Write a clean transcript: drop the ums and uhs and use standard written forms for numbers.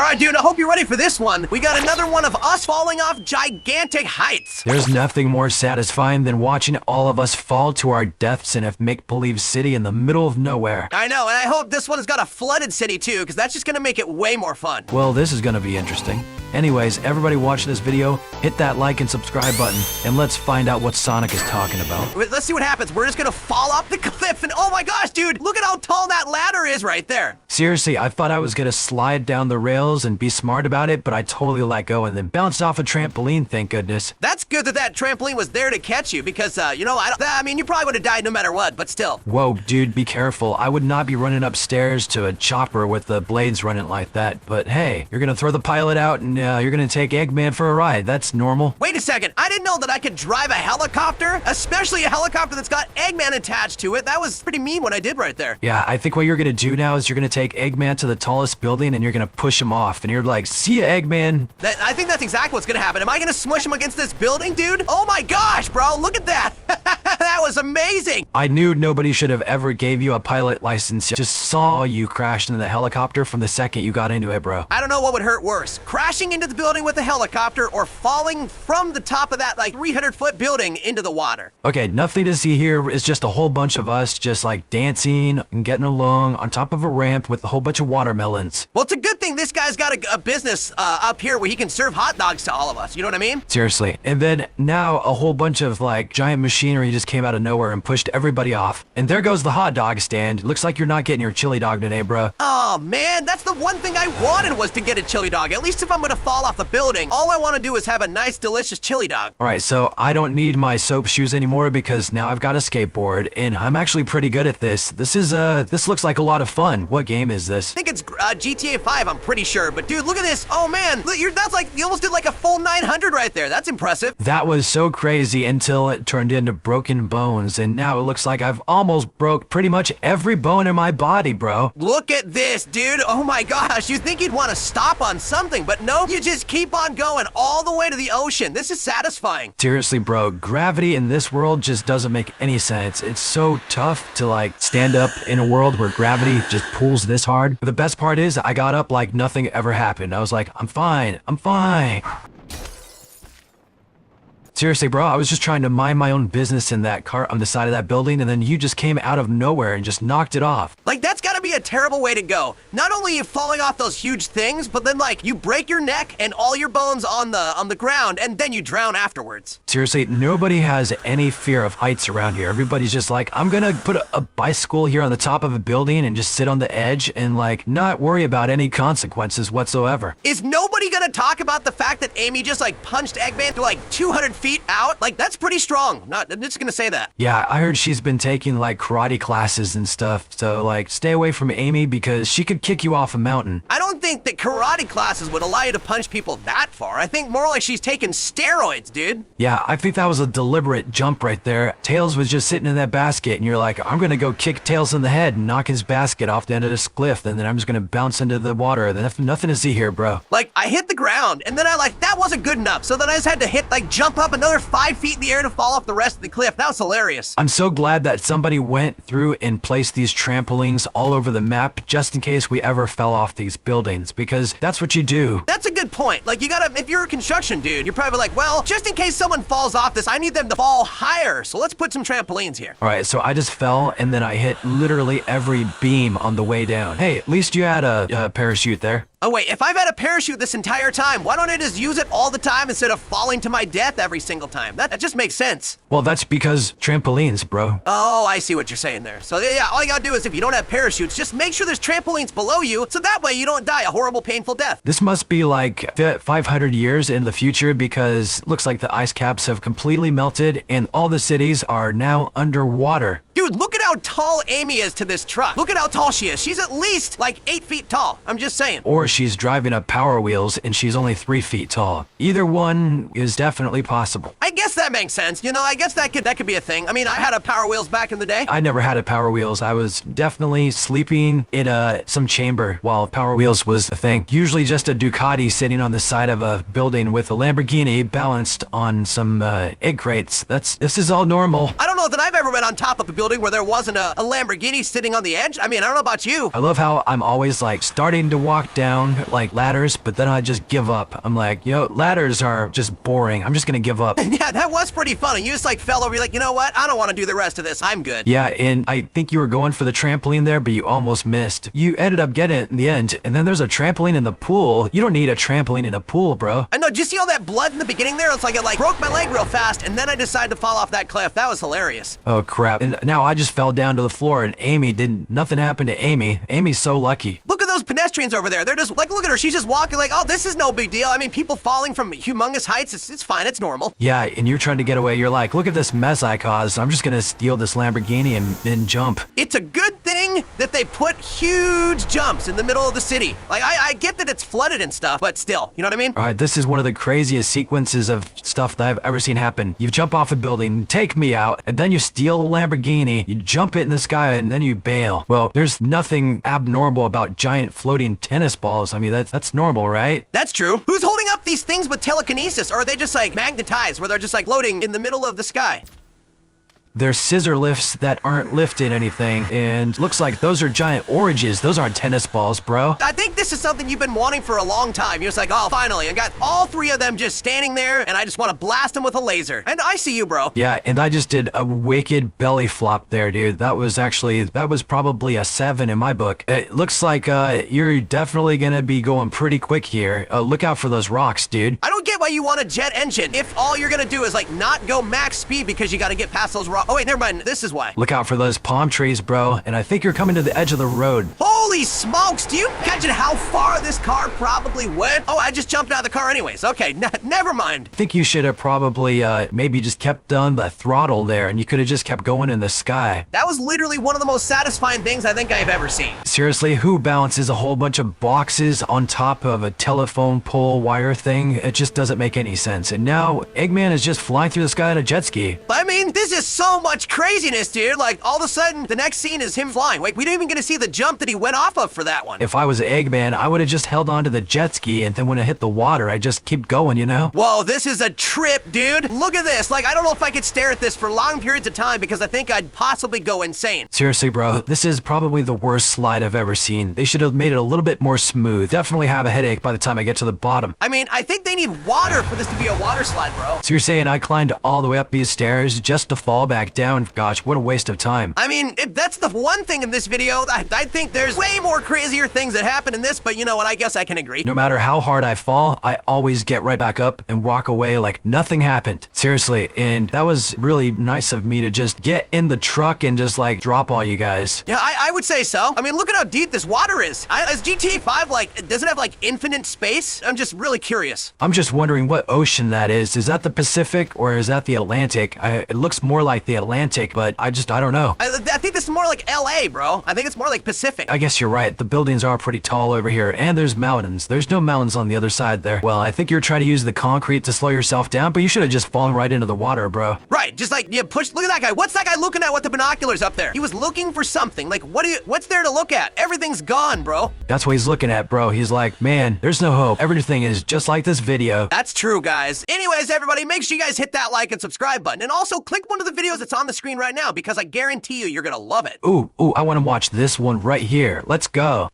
Alright, dude, I hope you're ready for this one. We got another one of us falling off gigantic heights. There's nothing more satisfying than watching all of us fall to our deaths in a make-believe city in the middle of nowhere. I know, and I hope this one has got a flooded city too, because that's just gonna make it way more fun. Well, this is gonna be interesting. Anyways, everybody watching this video, hit that like and subscribe button, and let's find out what Sonic is talking about. Let's see what happens. We're just gonna fall off the cliff, and oh my gosh, dude, look at how tall that ladder is right there. Seriously, I thought I was gonna slide down the rails and be smart about it, but I totally let go and then bounced off a trampoline, thank goodness. That's good that that trampoline was there to catch you, because, you know, I mean, you probably would have died no matter what, but still. Whoa, dude, be careful. I would not be running upstairs to a chopper with the blades running like that, but hey, you're gonna throw the pilot out and you're gonna take Eggman for a ride. That's normal. Wait a second, I didn't know that I could drive a helicopter, especially a helicopter that's got Eggman attached to it. That was pretty mean what I did right there. Yeah, I think what you're gonna do now is you're gonna take Eggman to the tallest building and you're gonna push him off, and you're like, see ya, Eggman. I think that's exactly what's gonna happen. Am I gonna smush him against this building, dude? Oh my gosh, bro, look at that. That was amazing. I knew nobody should have ever gave you a pilot license. Just saw you crash into the helicopter from the second you got into it, bro. I don't know what would hurt worse, crashing into the building with a helicopter or falling from the top of that like 300-foot building into the water. Okay, nothing to see here. It's just a whole bunch of us just like dancing and getting along on top of a ramp with a whole bunch of watermelons. Well, it's a good thing this guy's got a business up here where he can serve hot dogs to all of us. You know what I mean? Seriously. And then now a whole bunch of like giant machinery just came out of nowhere and pushed everybody off. And there goes the hot dog stand. Looks like you're not getting your chili dog today, bro. Oh man, that's the one thing I wanted was to get a chili dog. At least if I'm gonna fall off the building, all I want to do is have a nice, delicious chili dog. All right, so I don't need my soap shoes anymore because now I've got a skateboard and I'm actually pretty good at this. This looks like a lot of fun. What game is this? I think it's GTA 5, I'm pretty sure. But dude, look at this. Oh man, look, that's like, you almost did like a full 900 right there. That's impressive. That was so crazy until it turned into broken bones, and now it looks like I've almost broke pretty much every bone in my body, bro. Look at this, dude. Oh my gosh, you think you'd want to stop on something, but no, you just keep on going all the way to the ocean. This is satisfying. Seriously, bro, gravity in this world just doesn't make any sense. It's so tough to like stand up in a world where gravity just pulls this hard. But the best part is I got up like nothing ever happened. I was like, I'm fine, I'm fine. Seriously, bro, I was just trying to mind my own business in that cart on the side of that building, and then you just came out of nowhere and just knocked it off. Like, that's gotta be a terrible way to go. Not only are you falling off those huge things, but then, like, you break your neck and all your bones on the ground, and then you drown afterwards. Seriously, nobody has any fear of heights around here. Everybody's just like, I'm gonna put a bicycle here on the top of a building and just sit on the edge and, like, not worry about any consequences whatsoever. Is nobody gonna talk about the fact that Amy just, like, punched Eggman through, like, 200 feet out? Like, that's pretty strong. I'm just gonna say that. Yeah, I heard she's been taking like karate classes and stuff, so like stay away from Amy because she could kick you off a mountain. I don't think that karate classes would allow you to punch people that far. I think more like she's taking steroids, dude. Yeah, I think that was a deliberate jump right there. Tails was just sitting in that basket and you're like, I'm gonna go kick Tails in the head and knock his basket off the end of this cliff, and then I'm just gonna bounce into the water. There's nothing to see here, bro. Like, I hit the ground and then that wasn't good enough, so then I just had to jump up another 5 feet in the air to fall off the rest of the cliff. That was hilarious. I'm so glad that somebody went through and placed these trampolines all over the map just in case we ever fell off these buildings, because that's what you do. That's a good point. Like, you gotta, if you're a construction dude, you're probably like, well, just in case someone falls off this, I need them to fall higher, so let's put some trampolines here. All right, so I just fell and then I hit literally every beam on the way down. Hey, at least you had a parachute there. Oh wait, if I've had a parachute this entire time, why don't I just use it all the time instead of falling to my death every single time? That just makes sense. Well, that's because trampolines, bro. Oh, I see what you're saying there. So yeah, all you gotta do is if you don't have parachutes, just make sure there's trampolines below you, so that way you don't die a horrible, painful death. This must be like 500 years in the future, because it looks like the ice caps have completely melted and all the cities are now underwater. Dude, look at how tall Amy is to this truck. Look at how tall she is. She's at least like 8 feet tall. I'm just saying. Or she's driving up Power Wheels and she's only 3 feet tall. Either one is definitely possible. I guess guess that makes sense. You know, I guess that could be a thing. I mean, I had a Power Wheels back in the day. I never had a Power Wheels. I was definitely sleeping in some chamber while Power Wheels was the thing. Usually just a Ducati sitting on the side of a building with a Lamborghini balanced on some egg crates. This is all normal. I don't know that I've ever been on top of a building where there wasn't a Lamborghini sitting on the edge. I mean, I don't know about you. I love how I'm always like starting to walk down like ladders, but then I just give up. I'm like, yo, ladders are just boring. I'm just gonna give up. Yeah, that was pretty funny. You just like fell over. You're like, you know what? I don't want to do the rest of this. I'm good. Yeah, and I think you were going for the trampoline there, but you almost missed. You ended up getting it in the end, and then there's a trampoline in the pool. You don't need a trampoline in a pool, bro. I know. Did you see all that blood in the beginning there? It's like it broke my leg real fast, and then I decided to fall off that cliff. That was hilarious. Oh crap! And now I just fell down to the floor, and nothing happened to Amy. Amy's so lucky. Look at those pedestrians over there. They're just like, look at her. She's just walking like, oh, this is no big deal. I mean, people falling from humongous heights, it's fine. It's normal. Yeah, and you're trying to get away. You're like, look at this mess I caused. I'm just gonna steal this Lamborghini and jump. It's a good thing that they put huge jumps in the middle of the city. Like, I get that it's flooded and stuff, but still, you know what I mean? All right, this is one of the craziest sequences of stuff that I've ever seen happen. You jump off a building, take me out, and then you steal a Lamborghini, you jump it in the sky, and then you bail. Well, there's nothing abnormal about giant floating tennis balls. I mean, that's normal, right? That's true. Who's holding up these things with telekinesis? Or are they just like magnetized where they're just like floating in the middle of the sky? They're scissor lifts that aren't lifting anything, and looks like those are giant oranges. Those aren't tennis balls, bro. I think this is something you've been wanting for a long time. You're just like, oh, finally, I got all three of them just standing there, and I just want to blast them with a laser. And I see you, bro. Yeah, and I just did a wicked belly flop there, dude. That was probably a 7 in my book. It looks like you're definitely gonna be going pretty quick here. Look out for those rocks, dude. I don't get why you want a jet engine if all you're gonna do is like not go max speed because you gotta get past those rocks. Oh wait, never mind. This is why. Look out for those palm trees, bro. And I think you're coming to the edge of the road. Holy smokes! Do you imagine how far this car probably went? Oh, I just jumped out of the car anyways. Okay, never mind. I think you should have probably maybe just kept on the throttle there, and you could have just kept going in the sky. That was literally one of the most satisfying things I think I've ever seen. Seriously, who balances a whole bunch of boxes on top of a telephone pole wire thing? It just doesn't make any sense. And now Eggman is just flying through the sky on a jet ski. I mean, this is so much craziness, dude. Like, all of a sudden, the next scene is him flying. Wait, we didn't even get to see the jump that he went off of for that one. If I was Eggman, I would have just held on to the jet ski, and then when it hit the water, I just keep going, you know? Whoa, this is a trip, dude. Look at this. Like, I don't know if I could stare at this for long periods of time because I think I'd possibly go insane. Seriously, bro, this is probably the worst slide I've ever seen. They should have made it a little bit more smooth. Definitely have a headache by the time I get to the bottom. I mean, I think they need water for this to be a water slide, bro. So you're saying I climbed all the way up these stairs just to fall back down? Gosh, what a waste of time. I mean, if that's the one thing in this video, I think there's way more crazier things that happen in this, but you know what, I guess I can agree. No matter how hard I fall, I always get right back up and walk away like nothing happened. Seriously, and that was really nice of me to just get in the truck and just like drop all you guys. Yeah, I would say so. I mean, look at how deep this water is. Is GTA 5 like, does it have like infinite space? I'm just really curious. I'm just wondering what ocean that is. Is that the Pacific or is that the Atlantic? It looks more like the Atlantic, but I don't know. I think this is more like LA, bro. I think it's more like Pacific. I guess you're right. The buildings are pretty tall over here, and there's mountains. There's no mountains on the other side there. Well, I think you're trying to use the concrete to slow yourself down, but you should have just fallen right into the water, bro. Right, just like, you push, look at that guy. What's that guy looking at with the binoculars up there? He was looking for something. Like, what's there to look at? Everything's gone, bro. That's what he's looking at, bro. He's like, man, there's no hope. Everything is just like this video. That's true, guys. Anyways, everybody, make sure you guys hit that like and subscribe button, and also click one of the videos that's on the screen right now, because I guarantee you, you're gonna love it. Ooh, I want to watch this one right here. Let's go.